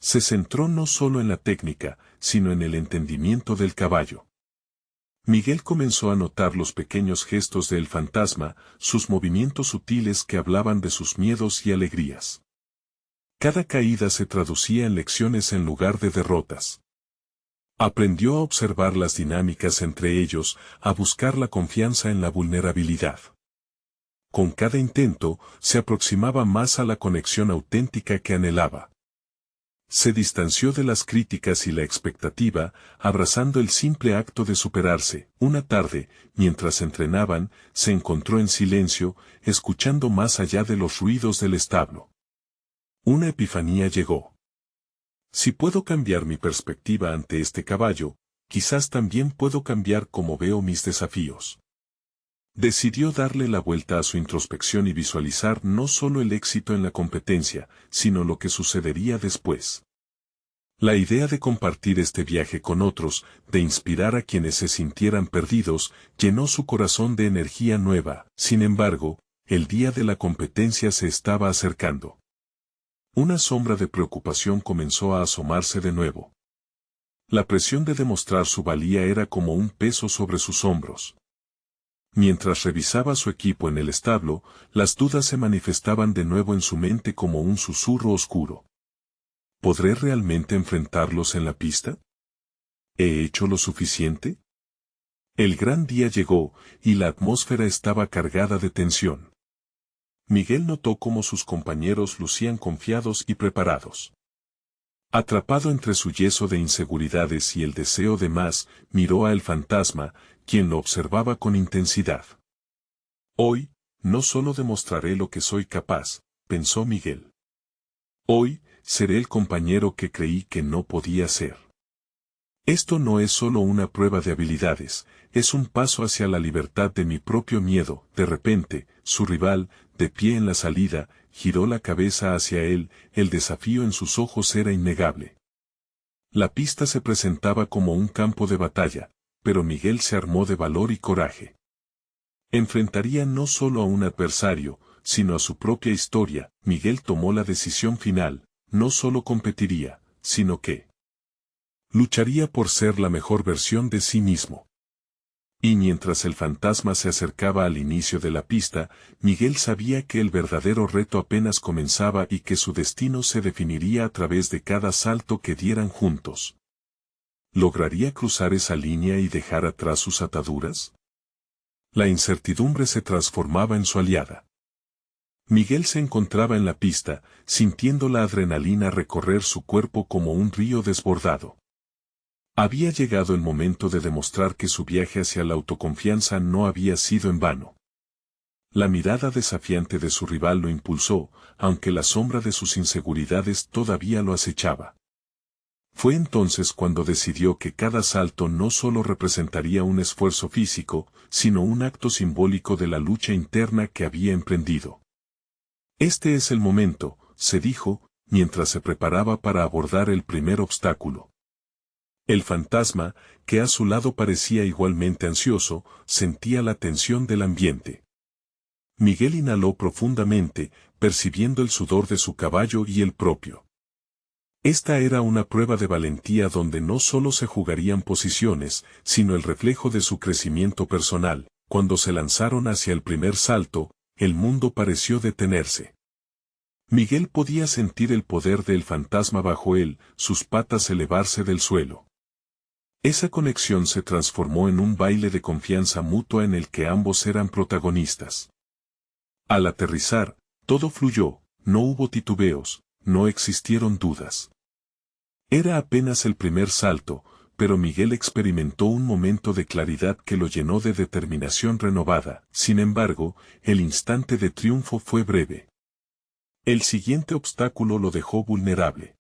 Se centró no solo en la técnica, sino en el entendimiento del caballo. Miguel comenzó a notar los pequeños gestos del fantasma, sus movimientos sutiles que hablaban de sus miedos y alegrías. Cada caída se traducía en lecciones en lugar de derrotas. Aprendió a observar las dinámicas entre ellos, a buscar la confianza en la vulnerabilidad. Con cada intento, se aproximaba más a la conexión auténtica que anhelaba. Se distanció de las críticas y la expectativa, abrazando el simple acto de superarse. Una tarde, mientras entrenaban, se encontró en silencio, escuchando más allá de los ruidos del establo. Una epifanía llegó. Si puedo cambiar mi perspectiva ante este caballo, quizás también puedo cambiar cómo veo mis desafíos. Decidió darle la vuelta a su introspección y visualizar no solo el éxito en la competencia, sino lo que sucedería después. La idea de compartir este viaje con otros, de inspirar a quienes se sintieran perdidos, llenó su corazón de energía nueva. Sin embargo, el día de la competencia se estaba acercando. Una sombra de preocupación comenzó a asomarse de nuevo. La presión de demostrar su valía era como un peso sobre sus hombros. Mientras revisaba su equipo en el establo, las dudas se manifestaban de nuevo en su mente como un susurro oscuro. ¿Podré realmente enfrentarlos en la pista? ¿He hecho lo suficiente? El gran día llegó, y la atmósfera estaba cargada de tensión. Miguel notó cómo sus compañeros lucían confiados y preparados. Atrapado entre su yeso de inseguridades y el deseo de más, miró a el fantasma, quien lo observaba con intensidad. Hoy, no solo demostraré lo que soy capaz, pensó Miguel. Hoy, seré el compañero que creí que no podía ser. Esto no es solo una prueba de habilidades, es un paso hacia la libertad de mi propio miedo. De repente, su rival, de pie en la salida, giró la cabeza hacia él, el desafío en sus ojos era innegable. La pista se presentaba como un campo de batalla, pero Miguel se armó de valor y coraje. Enfrentaría no solo a un adversario, sino a su propia historia. Miguel tomó la decisión final, no solo competiría, sino que lucharía por ser la mejor versión de sí mismo. Y mientras el fantasma se acercaba al inicio de la pista, Miguel sabía que el verdadero reto apenas comenzaba y que su destino se definiría a través de cada salto que dieran juntos. ¿Lograría cruzar esa línea y dejar atrás sus ataduras? La incertidumbre se transformaba en su aliada. Miguel se encontraba en la pista, sintiendo la adrenalina recorrer su cuerpo como un río desbordado. Había llegado el momento de demostrar que su viaje hacia la autoconfianza no había sido en vano. La mirada desafiante de su rival lo impulsó, aunque la sombra de sus inseguridades todavía lo acechaba. Fue entonces cuando decidió que cada salto no solo representaría un esfuerzo físico, sino un acto simbólico de la lucha interna que había emprendido. Este es el momento, se dijo, mientras se preparaba para abordar el primer obstáculo. El fantasma, que a su lado parecía igualmente ansioso, sentía la tensión del ambiente. Miguel inhaló profundamente, percibiendo el sudor de su caballo y el propio. Esta era una prueba de valentía donde no solo se jugarían posiciones, sino el reflejo de su crecimiento personal. Cuando se lanzaron hacia el primer salto, el mundo pareció detenerse. Miguel podía sentir el poder del fantasma bajo él, sus patas elevarse del suelo. Esa conexión se transformó en un baile de confianza mutua en el que ambos eran protagonistas. Al aterrizar, todo fluyó, no hubo titubeos, no existieron dudas. Era apenas el primer salto, pero Miguel experimentó un momento de claridad que lo llenó de determinación renovada. Sin embargo, el instante de triunfo fue breve. El siguiente obstáculo lo dejó vulnerable.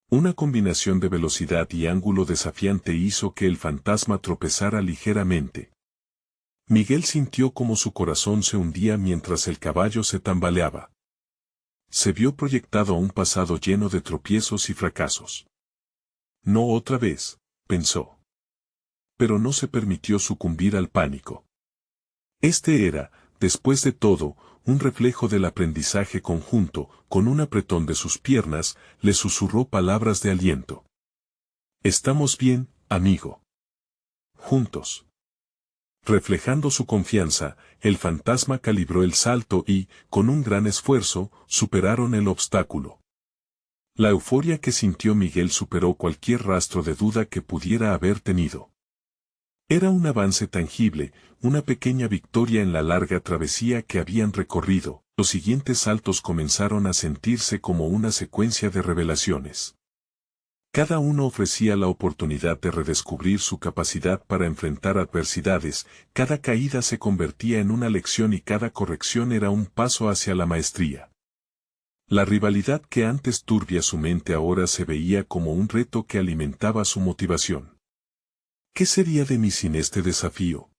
Una combinación de velocidad y ángulo desafiante hizo que el fantasma tropezara ligeramente. Miguel sintió como su corazón se hundía mientras el caballo se tambaleaba. Se vio proyectado a un pasado lleno de tropiezos y fracasos. No otra vez, pensó. Pero no se permitió sucumbir al pánico. Este era, después de todo, un reflejo del aprendizaje conjunto. Con un apretón de sus piernas, le susurró palabras de aliento. «Estamos bien, amigo. Juntos». Reflejando su confianza, el fantasma calibró el salto y, con un gran esfuerzo, superaron el obstáculo. La euforia que sintió Miguel superó cualquier rastro de duda que pudiera haber tenido. Era un avance tangible, una pequeña victoria en la larga travesía que habían recorrido. Los siguientes saltos comenzaron a sentirse como una secuencia de revelaciones. Cada uno ofrecía la oportunidad de redescubrir su capacidad para enfrentar adversidades, cada caída se convertía en una lección y cada corrección era un paso hacia la maestría. La rivalidad que antes turbia su mente ahora se veía como un reto que alimentaba su motivación. ¿Qué sería de mí sin este desafío?,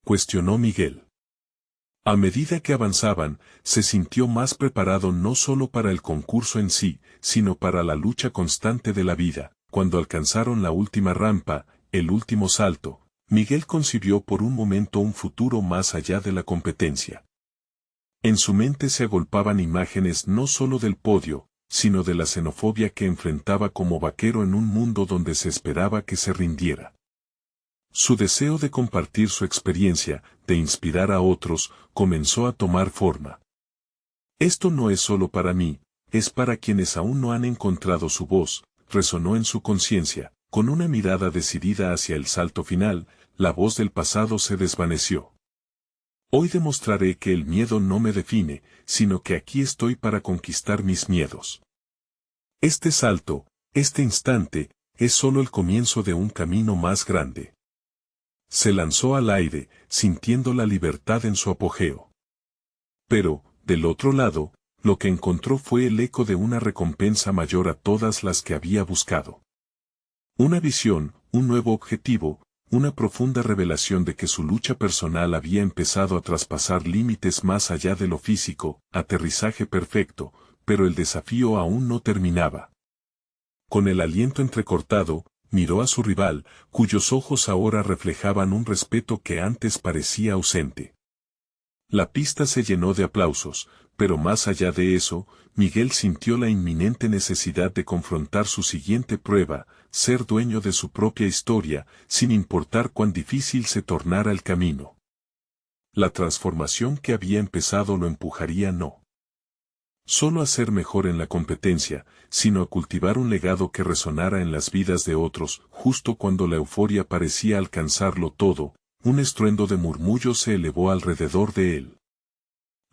cuestionó Miguel. A medida que avanzaban, se sintió más preparado no solo para el concurso en sí, sino para la lucha constante de la vida. Cuando alcanzaron la última rampa, el último salto, Miguel concibió por un momento un futuro más allá de la competencia. En su mente se agolpaban imágenes no solo del podio, sino de la xenofobia que enfrentaba como vaquero en un mundo donde se esperaba que se rindiera. Su deseo de compartir su experiencia, de inspirar a otros, comenzó a tomar forma. Esto no es solo para mí, es para quienes aún no han encontrado su voz, resonó en su conciencia. Con una mirada decidida hacia el salto final, la voz del pasado se desvaneció. Hoy demostraré que el miedo no me define, sino que aquí estoy para conquistar mis miedos. Este salto, este instante, es solo el comienzo de un camino más grande. Se lanzó al aire, sintiendo la libertad en su apogeo. Pero, del otro lado, lo que encontró fue el eco de una recompensa mayor a todas las que había buscado. Una visión, un nuevo objetivo, una profunda revelación de que su lucha personal había empezado a traspasar límites más allá de lo físico. Aterrizaje perfecto, pero el desafío aún no terminaba. Con el aliento entrecortado, miró a su rival, cuyos ojos ahora reflejaban un respeto que antes parecía ausente. La pista se llenó de aplausos, pero más allá de eso, Miguel sintió la inminente necesidad de confrontar su siguiente prueba, ser dueño de su propia historia, sin importar cuán difícil se tornara el camino. La transformación que había empezado lo empujaría no solo a ser mejor en la competencia, sino a cultivar un legado que resonara en las vidas de otros. Justo cuando la euforia parecía alcanzarlo todo, un estruendo de murmullos se elevó alrededor de él.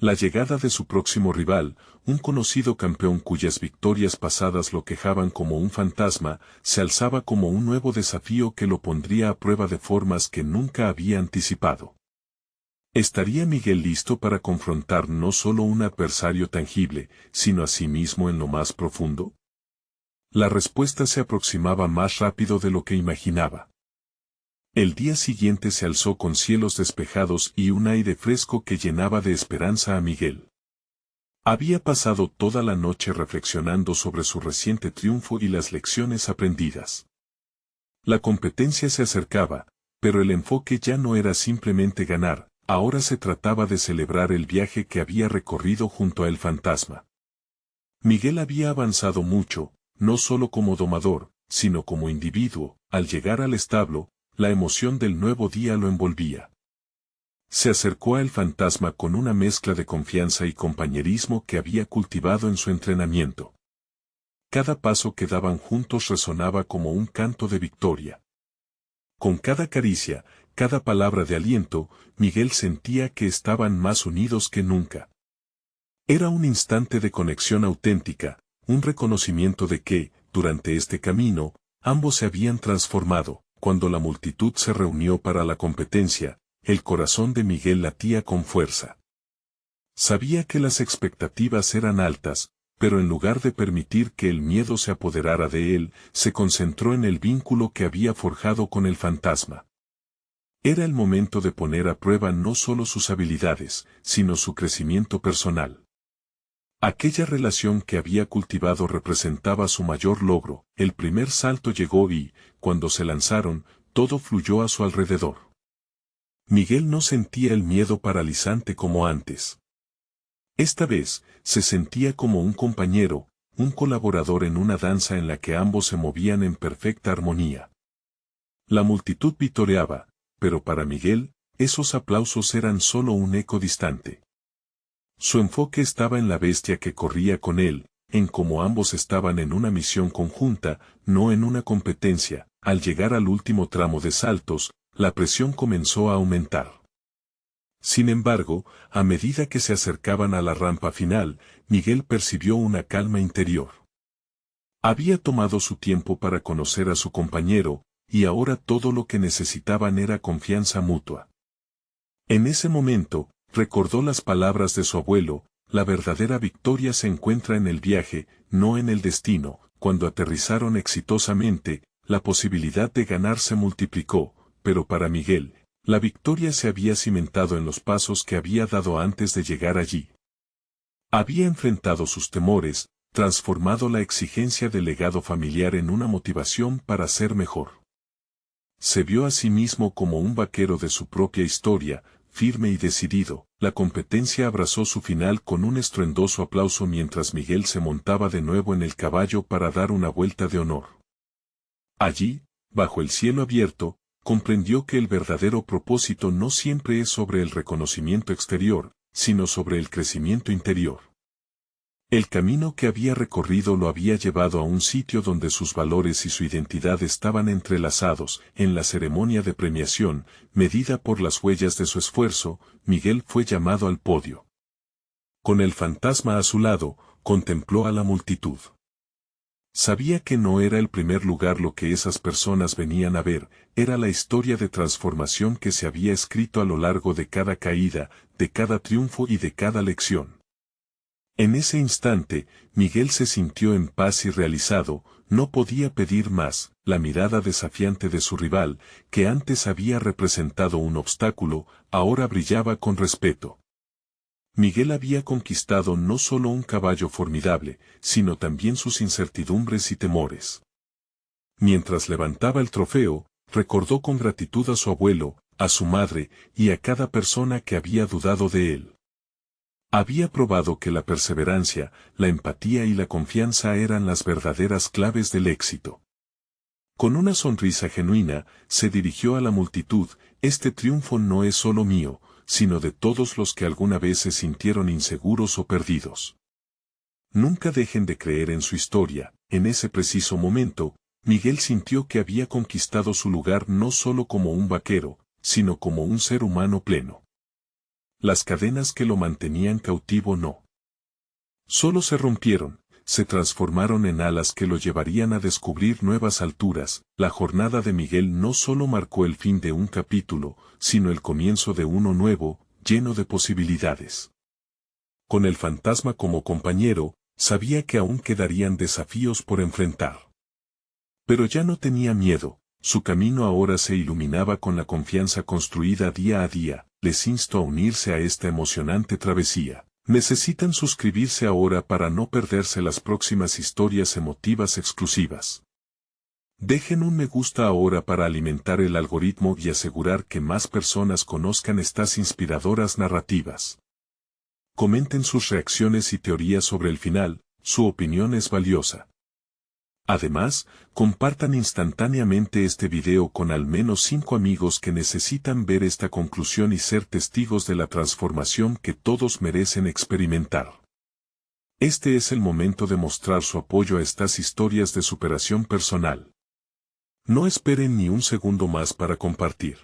La llegada de su próximo rival, un conocido campeón cuyas victorias pasadas lo quejaban como un fantasma, se alzaba como un nuevo desafío que lo pondría a prueba de formas que nunca había anticipado. ¿Estaría Miguel listo para confrontar no solo un adversario tangible, sino a sí mismo en lo más profundo? La respuesta se aproximaba más rápido de lo que imaginaba. El día siguiente se alzó con cielos despejados y un aire fresco que llenaba de esperanza a Miguel. Había pasado toda la noche reflexionando sobre su reciente triunfo y las lecciones aprendidas. La competencia se acercaba, pero el enfoque ya no era simplemente ganar. Ahora se trataba de celebrar el viaje que había recorrido junto a el fantasma. Miguel había avanzado mucho, no solo como domador, sino como individuo. Al llegar al establo, la emoción del nuevo día lo envolvía. Se acercó al fantasma con una mezcla de confianza y compañerismo que había cultivado en su entrenamiento. Cada paso que daban juntos resonaba como un canto de victoria. Con cada caricia, cada palabra de aliento, Miguel sentía que estaban más unidos que nunca. Era un instante de conexión auténtica, un reconocimiento de que, durante este camino, ambos se habían transformado. Cuando la multitud se reunió para la competencia, el corazón de Miguel latía con fuerza. Sabía que las expectativas eran altas, pero en lugar de permitir que el miedo se apoderara de él, se concentró en el vínculo que había forjado con el fantasma. Era el momento de poner a prueba no solo sus habilidades, sino su crecimiento personal. Aquella relación que había cultivado representaba su mayor logro. El primer salto llegó y, cuando se lanzaron, todo fluyó a su alrededor. Miguel no sentía el miedo paralizante como antes. Esta vez, se sentía como un compañero, un colaborador en una danza en la que ambos se movían en perfecta armonía. La multitud vitoreaba, pero para Miguel, esos aplausos eran solo un eco distante. Su enfoque estaba en la bestia que corría con él, en cómo ambos estaban en una misión conjunta, no en una competencia. Al llegar al último tramo de saltos, la presión comenzó a aumentar. Sin embargo, a medida que se acercaban a la rampa final, Miguel percibió una calma interior. Había tomado su tiempo para conocer a su compañero, y ahora todo lo que necesitaban era confianza mutua. En ese momento, recordó las palabras de su abuelo: la verdadera victoria se encuentra en el viaje, no en el destino. Cuando aterrizaron exitosamente, la posibilidad de ganar se multiplicó, pero para Miguel, la victoria se había cimentado en los pasos que había dado antes de llegar allí. Había enfrentado sus temores, transformado la exigencia del legado familiar en una motivación para ser mejor. Se vio a sí mismo como un vaquero de su propia historia, firme y decidido. La competencia abrazó su final con un estruendoso aplauso mientras Miguel se montaba de nuevo en el caballo para dar una vuelta de honor. Allí, bajo el cielo abierto, comprendió que el verdadero propósito no siempre es sobre el reconocimiento exterior, sino sobre el crecimiento interior. El camino que había recorrido lo había llevado a un sitio donde sus valores y su identidad estaban entrelazados. En la ceremonia de premiación, medida por las huellas de su esfuerzo, Miguel fue llamado al podio. Con el fantasma a su lado, contempló a la multitud. Sabía que no era el primer lugar lo que esas personas venían a ver, era la historia de transformación que se había escrito a lo largo de cada caída, de cada triunfo y de cada lección. En ese instante, Miguel se sintió en paz y realizado. No podía pedir más. La mirada desafiante de su rival, que antes había representado un obstáculo, ahora brillaba con respeto. Miguel había conquistado no solo un caballo formidable, sino también sus incertidumbres y temores. Mientras levantaba el trofeo, recordó con gratitud a su abuelo: a su madre y a cada persona que había dudado de él. Había probado que la perseverancia, la empatía y la confianza eran las verdaderas claves del éxito. Con una sonrisa genuina, se dirigió a la multitud: este triunfo no es solo mío, sino de todos los que alguna vez se sintieron inseguros o perdidos. Nunca dejen de creer en su historia. En ese preciso momento, Miguel sintió que había conquistado su lugar no solo como un vaquero, sino como un ser humano pleno. Las cadenas que lo mantenían cautivo no solo se rompieron, se transformaron en alas que lo llevarían a descubrir nuevas alturas. La jornada de Miguel no solo marcó el fin de un capítulo, sino el comienzo de uno nuevo, lleno de posibilidades. Con el fantasma como compañero, sabía que aún quedarían desafíos por enfrentar. Pero ya no tenía miedo, su camino ahora se iluminaba con la confianza construida día a día. Les insto a unirse a esta emocionante travesía. Necesitan suscribirse ahora para no perderse las próximas historias emotivas exclusivas. Dejen un me gusta ahora para alimentar el algoritmo y asegurar que más personas conozcan estas inspiradoras narrativas. Comenten sus reacciones y teorías sobre el final, su opinión es valiosa. Además, compartan instantáneamente este video con al menos 5 amigos que necesitan ver esta conclusión y ser testigos de la transformación que todos merecen experimentar. Este es el momento de mostrar su apoyo a estas historias de superación personal. No esperen ni un segundo más para compartir.